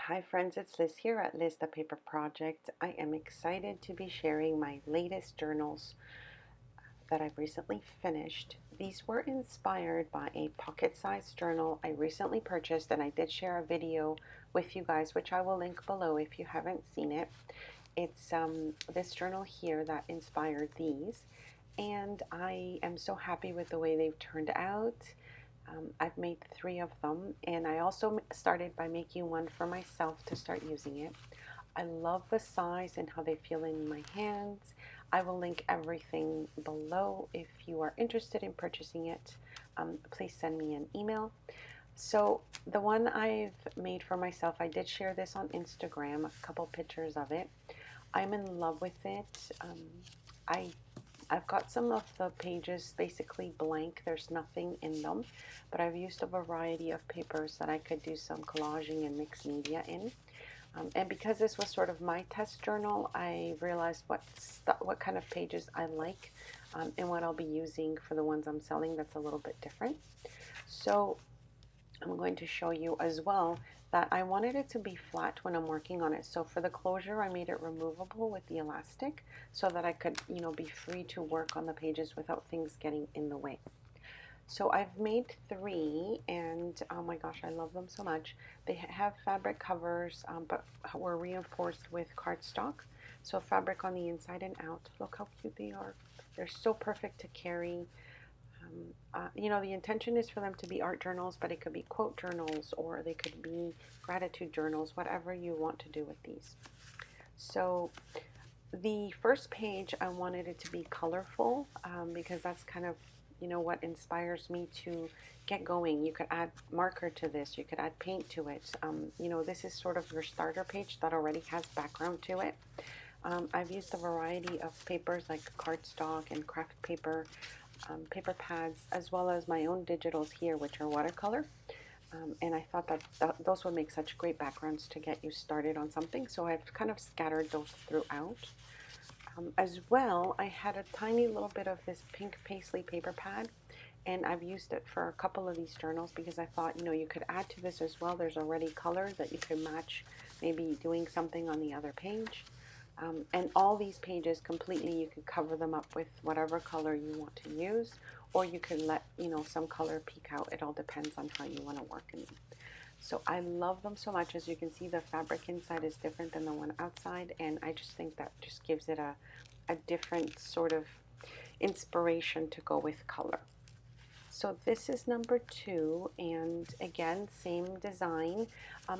Hi friends, it's Liz here at Liz the Paper Project. I am excited to be sharing my latest journals that I've recently finished. These were inspired by a pocket-sized journal I recently purchased, and I did share a video with you guys, which I will link below if you haven't seen it. It's this journal here that inspired these, and I am so happy with the way they've turned out. I've made 3 of them, and I also started by making one for myself to start using it. I love the size and how they feel in my hands. I will link everything below if you are interested in purchasing it. Please send me an email. So the one I've made for myself, I did share this on Instagram, a couple pictures of it. I'm in love with it. I I've got some of the pages basically blank. There's nothing in them, but I've used a variety of papers that I could do some collaging and mixed media in. And because this was sort of my test journal, I realized what kind of pages I like, and what I'll be using for the ones I'm selling that's a little bit different. So I'm going to show you as well that I wanted it to be flat when I'm working on it. So for the closure, I made it removable with the elastic so that I could, be free to work on the pages without things getting in the way. So I've made 3, and oh my gosh, I love them so much. They have fabric covers, but were reinforced with cardstock. So fabric on the inside and out. Look how cute they are. They're so perfect to carry. The intention is for them to be art journals, but it could be quote journals or they could be gratitude journals, whatever you want to do with these. So the first page, I wanted it to be colorful, because that's kind of, what inspires me to get going. You could add marker to this, you could add paint to it. This is sort of your starter page that already has background to it. I've used a variety of papers like cardstock and craft paper, paper pads, as well as my own digitals here, which are watercolor. And I thought that those would make such great backgrounds to get you started on something, so I've kind of scattered those throughout. As well, I had a tiny little bit of this pink paisley paper pad, and I've used it for a couple of these journals because I thought, you could add to this as well. There's already color that you can match, maybe doing something on the other page. And all these pages completely, you could cover them up with whatever color you want to use, or you can let, some color peek out. It all depends on how you want to work in them. So I love them so much. As you can see, the fabric inside is different than the one outside, and I just think that just gives it a different sort of inspiration to go with color. So this is number 2, and again, same design.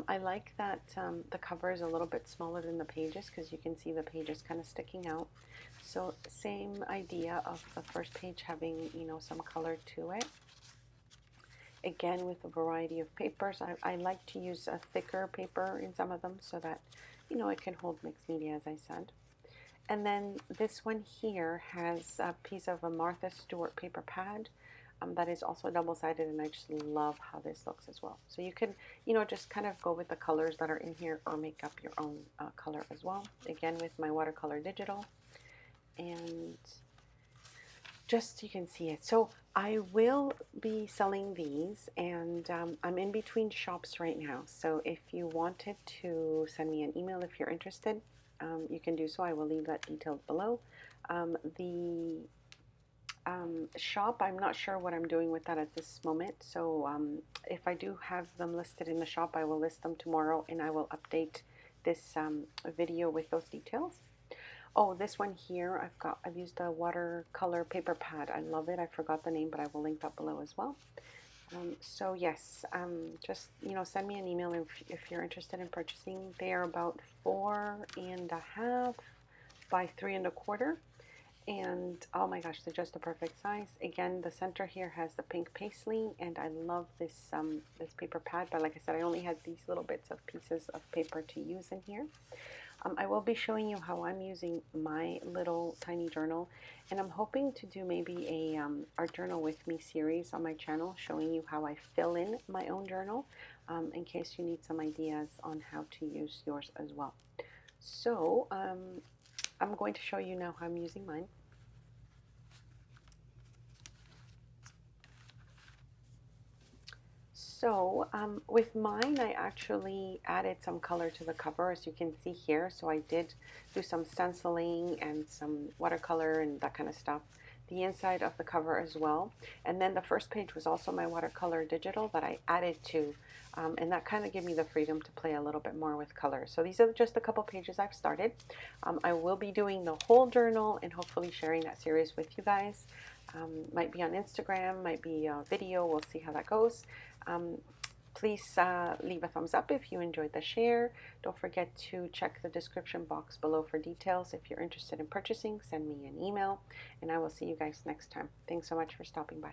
I like that the cover is a little bit smaller than the pages because you can see the pages kind of sticking out. So same idea of the first page having, some color to it. Again, with a variety of papers. I like to use a thicker paper in some of them so that, it can hold mixed media, as I said. And then this one here has a piece of a Martha Stewart paper pad. That is also double-sided, and I just love how this looks as well. So you can, just kind of go with the colors that are in here or make up your own color as well. Again, with my watercolor digital, and just you can see it. So I will be selling these, and I'm in between shops right now. So if you wanted to send me an email if you're interested, you can do so. I will leave that detailed below. The shop, I'm not sure what I'm doing with that at this moment, so if I do have them listed in the shop, I will list them tomorrow, and I will update this video with those details. Oh, this one here, I've used a watercolor paper pad. I love it. I forgot the name, but I will link that below as well. So yes, just send me an email if you're interested in purchasing. They are about 4.5 by 3.25. And oh my gosh, they're just the perfect size. Again, the center here has the pink paisley, and I love this this paper pad, but like I said, I only had these little bits of pieces of paper to use in here. I will be showing you how I'm using my little tiny journal, and I'm hoping to do maybe a art journal with me series on my channel, showing you how I fill in my own journal, in case you need some ideas on how to use yours as well. So I'm going to show you now how I'm using mine. So with mine, I actually added some color to the cover, as you can see here. So I did do some stenciling and some watercolor and that kind of stuff. The inside of the cover as well. And then the first page was also my watercolor digital that I added to. And that kind of gave me the freedom to play a little bit more with color. So these are just a couple pages I've started. I will be doing the whole journal and hopefully sharing that series with you guys. Might be on Instagram, might be a video. We'll see how that goes. Um, Please leave a thumbs up if you enjoyed the share. Don't forget to check the description box below for details. If you're interested in purchasing, send me an email, and I will see you guys next time. Thanks so much for stopping by.